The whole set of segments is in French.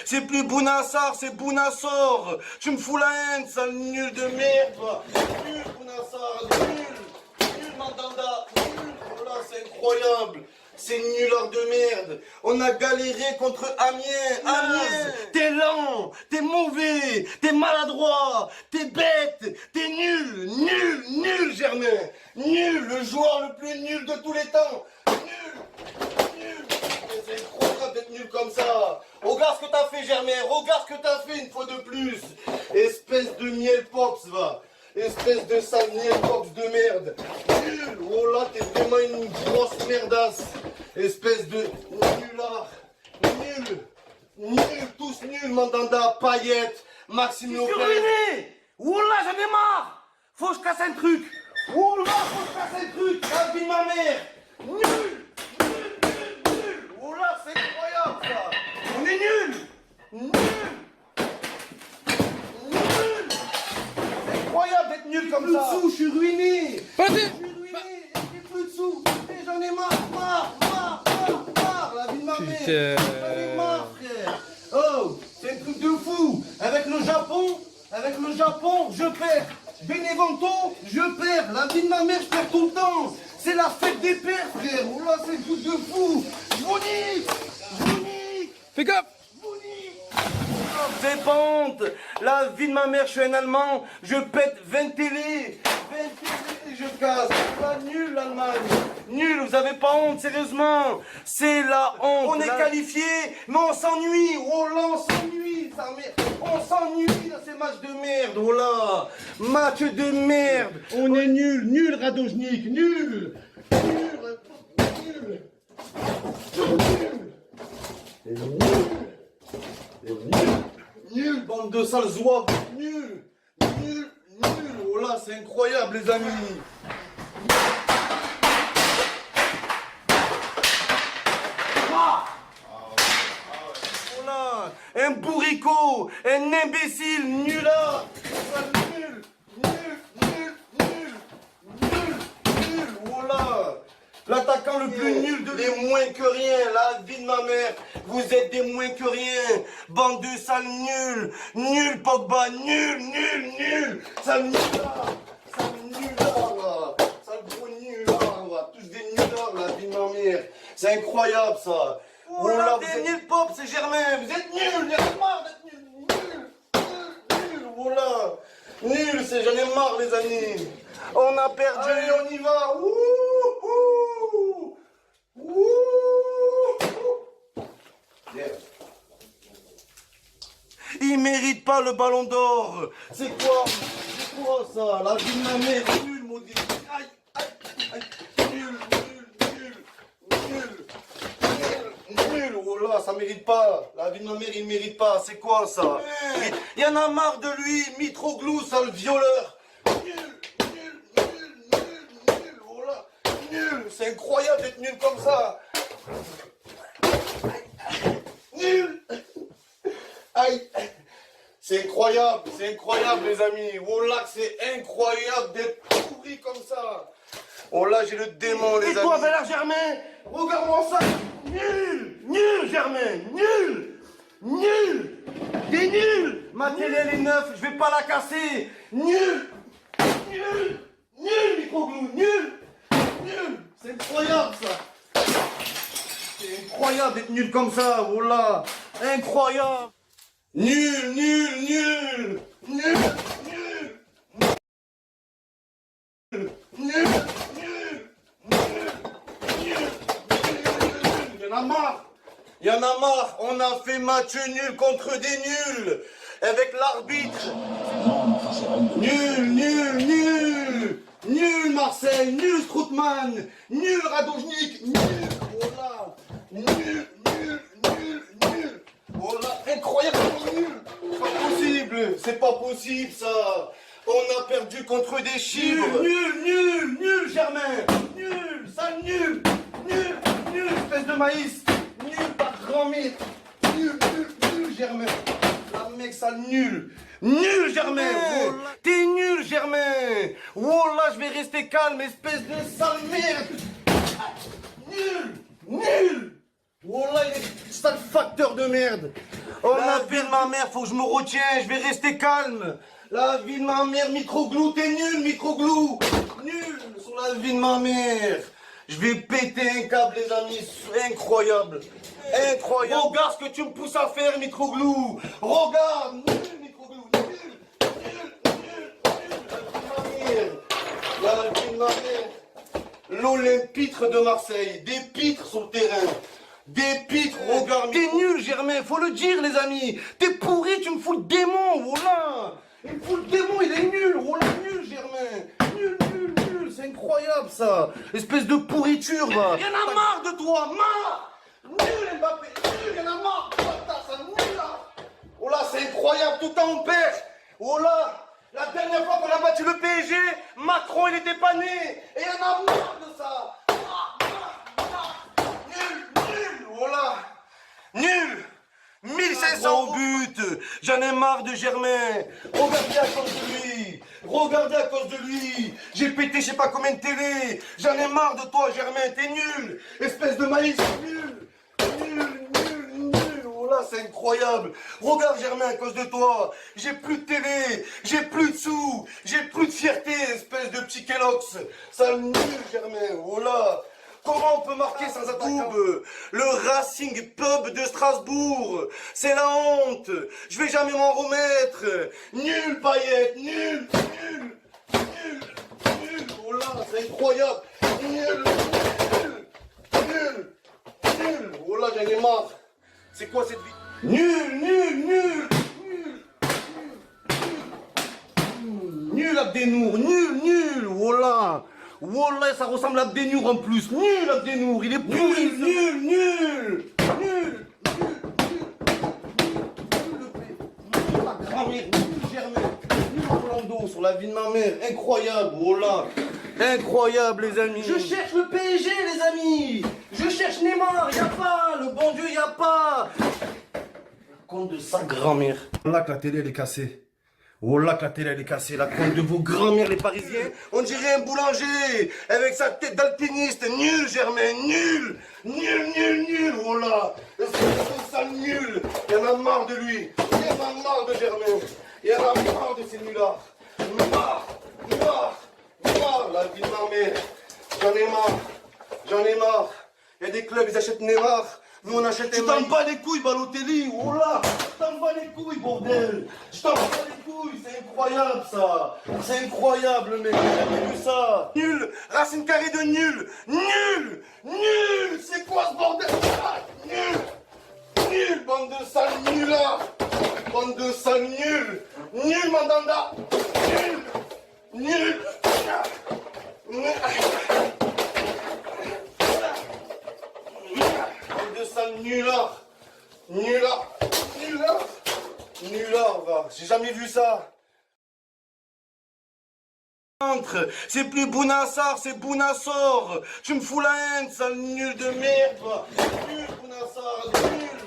C'est plus Bounassar, c'est Bounassor. Tu me fous la haine, sale nul de merde, toi. Nul, Bounassar, nul, Mandanda, nul. Oh là, c'est incroyable. C'est nullard de merde. On a galéré contre Amiens. Amiens, t'es lent, t'es mauvais, t'es maladroit, t'es bête, t'es nul, Germain. Nul, le joueur le plus nul de tous les temps. Nul. C'est incroyable d'être nul comme ça. Regarde ce que t'as fait, Germain. Regarde ce que t'as fait une fois de plus. Espèce de miel pops, va. Espèce de sale miel pops de merde. Nul. Oh là, t'es vraiment une grosse merdasse. Espèce de nullard. Nul. Tous nuls, Mandanda, Payette, Maxime Lopez. Je suis ruiné. Oh là, j'en ai marre. Faut que je casse un truc. Oh là, faut que je fasse un truc. La vie de ma mère. Nul. Oh là, c'est incroyable ça. On est nuls. C'est incroyable d'être nul comme ça. Je suis ruiné. J'ai plus de sous. Et j'en ai marre. La vie de ma mère. J'en ai marre, frère. Oh, c'est un truc de fou. Avec le Japon, je perds. Benevento, je perds. La vie de ma mère, je perds tout le temps. C'est la fête des pères, frère. Oh là, c'est un truc de fou. Je vous nique. Fais gaffe. Dépente. La vie de ma mère, je suis un Allemand. Je pète 20 télés. Je casse. Pas nul, l'Allemagne. Nul, vous avez pas honte, sérieusement. C'est la honte. On est qualifié, mais on s'ennuie. Oh là, on s'ennuie. On s'ennuie dans ces matchs de merde. Oh là. Match de merde. On est nul, Radojnik. Nul. Nul, bande de sales zouaves. Nul. Oh là, c'est incroyable, les amis. Oh là, un bourricot, un imbécile, nulard. Nul. Oh là. L'attaquant le plus nul de les moins que rien, la vie de ma mère, vous êtes des moins que rien, bande de sales nuls, nul Pogba, nul, sale nulard, sale gros nulard, tous des nullards, la vie de ma mère, c'est incroyable ça. Oh là, vous êtes nul pop, c'est Germain, vous êtes nuls, j'en ai marre d'être nul, oh là, nul, j'en ai marre les amis. On a perdu. Allez, on y va. Il mérite pas le ballon d'or. C'est quoi ça? La vie de ma mère, nul, maudit. Aïe. Nul. Oh là, ça mérite pas. La vie de ma mère, il mérite pas. C'est quoi ça? Il y en a marre de lui. Mitroglou, sale violeur. Nul, c'est incroyable d'être nul comme ça. Nul. Aïe. C'est incroyable les amis. Oh là, c'est incroyable d'être pourri comme ça. Oh là, j'ai le démon les amis. Et toi, Valère Germain, regarde-moi ça. Nul, Germain, nul. T'es nul. Ma télé, elle est neuve, je vais pas la casser. Nul, Microglou, nul. C'est incroyable ça. C'est incroyable d'être nul comme ça. Oh là. Incroyable. Nul. Il y en a marre. On a fait match nul contre des nuls. Avec l'arbitre. Nul Marseille, nul Strootman, nul Radojnik, nul. Oh là. Nul. Oh là, incroyable, nul. C'est pas possible ça. On a perdu contre des chibres. Nul, Germain. Sale nul, espèce de maïs. Nul, par grand-mère. Nul, Germain. La mec, sale nul. Nul, Germain. Oh, t'es nul, Germain. Oh là, je vais rester calme, espèce de sale merde. Nul. Oh là, il est sale facteur. acteur de merde. Oh la vie de ma mère, faut que je me retiens, je vais rester calme. La vie de ma mère, Microglou, t'es nul, Microglou. Nul sur la vie de ma mère. Je vais péter un câble, les amis, incroyable. Incroyable. Regarde ce que tu me pousses à faire, Microglou. Regarde, nul, Microglou, nul. La vie de ma mère. L'Olympitre de Marseille, des pitres sur le terrain. Des pitres, regarde. T'es nul, Germain, faut le dire, les amis. T'es pourri, tu me fous le démon, voilà. Il me fout le démon, il est nul, voilà, nul, Germain. Nul, c'est incroyable, ça. Espèce de pourriture, va. Y'en a marre de toi, marre. Nul, Mbappé, nul, y'en a marre. Ça, nul, là. Oh là, c'est incroyable, tout le temps on perd. Oh là. La dernière fois qu'on a battu le PSG, Macron il était pas né. Et y'en a marre de ça. Nul, voilà. Nul. 1500 au but. J'en ai marre de Germain. Regardez à cause de lui. Regardez à cause de lui. J'ai pété je sais pas combien de télé. J'en ai marre de toi, Germain. T'es nul. Espèce de maïs nul. Nul. Oh là, c'est incroyable. Regarde, Germain, à cause de toi. J'ai plus de télé. J'ai plus de sous. J'ai plus de fierté, espèce de petit Kellogg's. Sale nul, Germain. Oh là. Comment on peut marquer sans Atout? Le Racing Pub de Strasbourg. C'est la honte. Je vais jamais m'en remettre. Nul, Payet. Nul. Oh là, c'est incroyable. Nul. Oh là, j'en ai marre. C'est quoi cette vie? Nul. Nul, Abdenour. Nul. Oh là. Wallah, ça ressemble à Abdenour en plus. Nul, Abdenour, il est pourri. Nul. Ma grand-mère, nul, Germain. Nul, Orlando, sur la vie de ma mère. Incroyable, Wallah. Incroyable, les amis. Je cherche le PSG, les amis. Je cherche Neymar, y a pas. Le bon Dieu, y a pas. Compte de sa grand-mère. Là que la télé, elle est cassée. Oh là que la télé elle est cassée, la compte de vos grands-mères les parisiens, on dirait un boulanger, avec sa tête d'alpiniste, nul Germain, nul, oh là, c'est ça nul, il y en a marre de lui, il y en a marre de Germain, il y en a marre de ces nulards, marre, la vie de ma mère, j'en ai marre, il y a des clubs, ils achètent Neymar. Nous on achète. Tu t'en bats les couilles, Balotelli. Oh là, tu t'en bats les couilles, bordel. Je t'en bats les couilles, c'est incroyable ça. C'est incroyable, mec. J'ai jamais vu ça. Nul, racine carrée de nul. Nul. C'est quoi ce bordel? Nul, bande de sales nullards. Bande de sales nuls. Nul, Mandanda. Nul. De sale nulard, va. J'ai jamais vu ça. C'est plus Bounassar, c'est Bounassor. Tu me fous la haine, sale nul de merde, va. Nul, Bounassar, nul,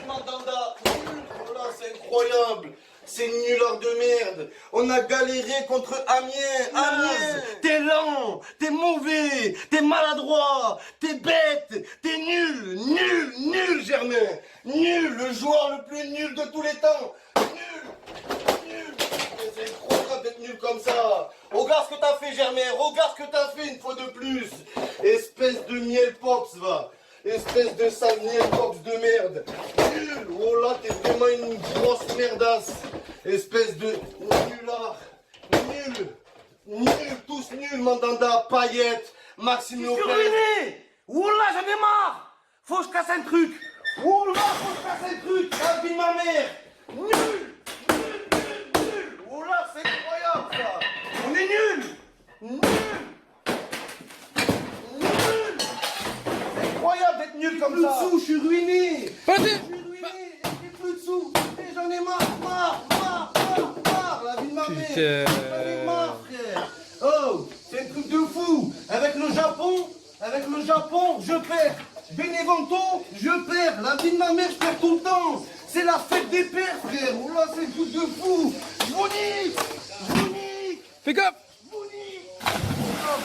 Mandanda, nul. Oh là, c'est incroyable. C'est nulard de merde. On a galéré contre Amiens. T'es lent, t'es mauvais, t'es maladroit, t'es bête, t'es nul, Germain. Nul, le joueur le plus nul de tous les temps. Nul. C'est incroyable d'être nul comme ça. Regarde ce que t'as fait, Germain. Regarde ce que t'as fait une fois de plus. Espèce de miel pops, va. Espèce de sale miel pops de merde. Nul. Oh là, t'es vraiment une grosse merdasse. Espèce de nulard. Nul, tous nuls, Mandanda, Payet, Maxime Lopez. Je suis ruiné. Oula, j'en ai marre. Faut que je casse un truc. Oula, faut que je casse un truc. La vie de ma mère. Nul. Oula, c'est incroyable ça. On est nuls. C'est incroyable d'être nul comme ça. Plus de sous, je suis ruiné. J'ai plus de sous. Et j'en ai marre. La vie de ma mère. J'en ai marre, frère. Oh, c'est un truc de fou. Avec le Japon, je perds. Benevento, je perds. La vie de ma mère, je perds tout le temps. C'est la fête des pères, frère. Oh là, c'est un truc de fou. Je vous nique. Fais gaffe.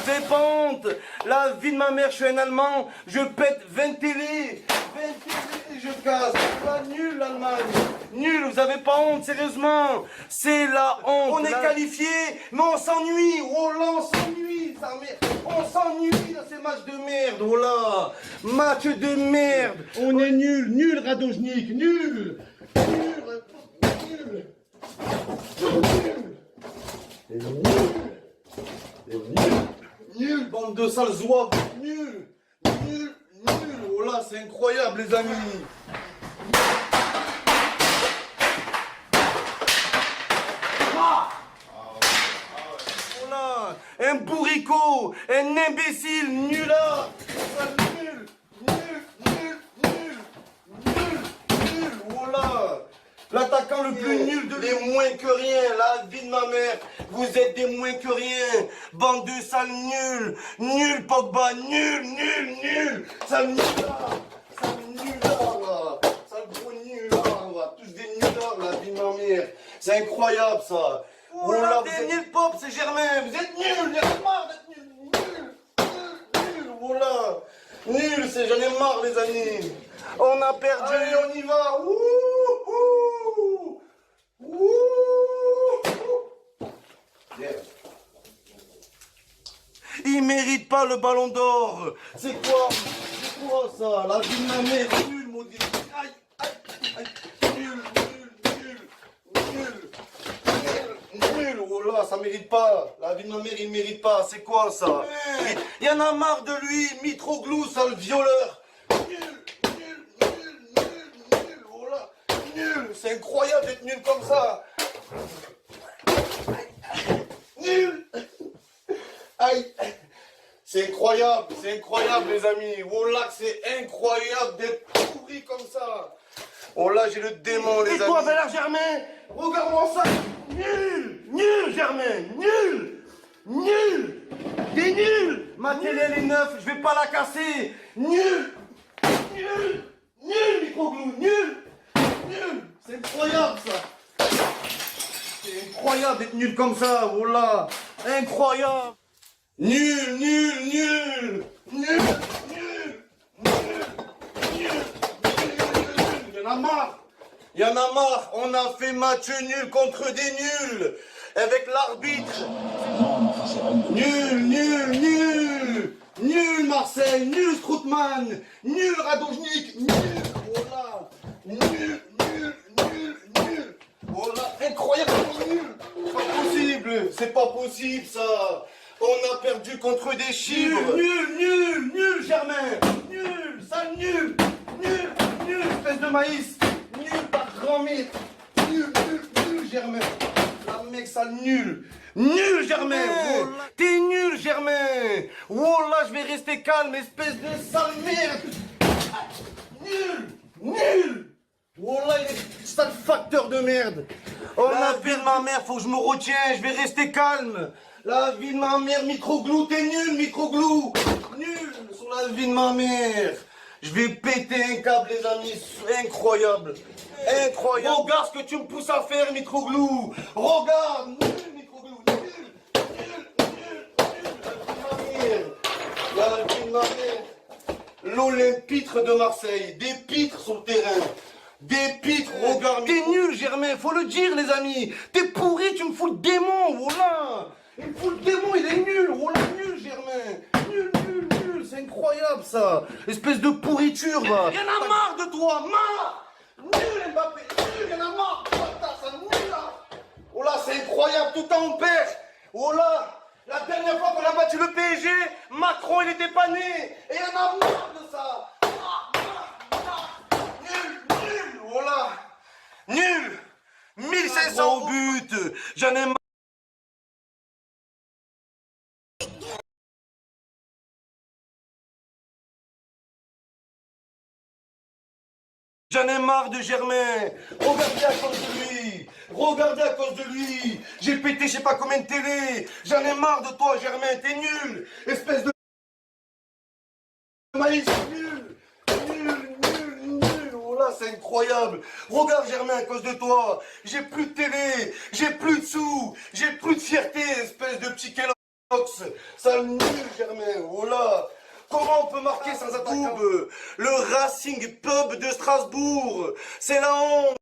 Des pentes. La vie de ma mère, je suis un Allemand. Je pète 20 télés. et je casse. Pas nul l'Allemagne. Nul, vous avez pas honte, sérieusement. C'est la honte. On est qualifié, mais on s'ennuie. Oh là, on s'ennuie. On s'ennuie dans ces matchs de merde. Oh là, match de merde. On est nul, nul Radojnik, nul. Nul. Nul. Nul, bande de sales zouaves. Nul. Nul. Nul. Oh là, c'est incroyable, les amis. Voilà, un bourricot, un imbécile, nulard. Nul. Voilà. L'attaquant le plus nul de les moins que rien, la vie de ma mère. Vous êtes des moins que rien. Bande de sales nuls. Nul Pogba, nul. Sale nulard. Sale nulard, là. Sale gros nulard, là. Tous des nullards, la vie de ma mère. C'est incroyable, ça. Oh là, vous êtes nul pop, c'est Germain. Vous êtes nuls, j'en ai marre d'être nul. Nul. Voilà. Nul, j'en ai marre, les amis. On a perdu. Allez, on y va. Il mérite pas le ballon d'or. C'est quoi ça? La vie de ma mère, nul, maudit. Aïe. Nul. Oh là, ça mérite pas. La vie de ma mère, il mérite pas. C'est quoi ça? Il y en a marre de lui. Mitroglou, sale violeur. Nul. Oh là, nul. C'est incroyable d'être nul comme ça. Nul. Aïe. C'est incroyable, les amis. Oh là, c'est incroyable d'être pourri comme ça. Oh là, j'ai le démon, les amis. Et toi, Valère Germain, regarde-moi ça. Nul, Germain, nul. T'es nul. Ma télé, elle est neuve, je vais pas la casser. Nul, Microglou, nul. C'est incroyable, ça. C'est incroyable d'être nul comme ça, oh là. Incroyable. Nul. Il y en a marre. On a fait match nul contre des nuls. Avec l'arbitre. Nul Marseille. Nul Strootman. Nul Radojnik. Nul. Voilà. Nul. Voilà. Incroyable. Nul. C'est pas possible ça. On a perdu contre des chibres. Nul, Germain. Nul, sale nul, espèce de maïs. Nul, ta grand-mère. Nul, Germain. La mec, sale nul. Nul, Germain. Oh, t'es nul, Germain. Oh là, je vais rester calme, espèce de sale merde. Nul. Oh là, il est sale facteur de merde. Oh la vie de ma mère, faut que je me retiens, je vais rester calme. La vie de ma mère, Microglou, t'es nul, Microglou. Nul sur la vie de ma mère. Je vais péter un câble, les amis. Incroyable. Regarde ce que tu me pousses à faire, Microglou. Regarde. Nul, Microglou. Nul. La vie de ma mère. L'Olympitre de Marseille. Des pitres sur le terrain. Des pitres, regarde. T'es nul, Germain, faut le dire, les amis. T'es pourri, tu me fous le démon, voilà. Il me fout le démon, il est nul, voilà, nul, Germain. Nul, c'est incroyable, ça. Espèce de pourriture, va. Y'en a marre de toi, marre. Nul, Mbappé, nul, y'en a marre. Ça, nul, là. Oh là, c'est incroyable, tout le temps on perd. Oh là, la dernière fois qu'on a battu le PSG, Macron, il était pas né. Et y'en a marre de ça. Voilà. Nul. 1500 au but. J'en ai marre. J'en ai marre de Germain. Regardez à cause de lui. J'ai pété je sais pas combien de télé. J'en ai marre de toi, Germain. T'es nul. Espèce de maïs. Nul. C'est incroyable. Regarde, Germain, à cause de toi, j'ai plus de télé, j'ai plus de sous, j'ai plus de fierté, espèce de petit Kellogg's. Sale nul, Germain. Oh là, Comment on peut marquer sans attaquant? Le Racing Pub de Strasbourg. C'est la honte.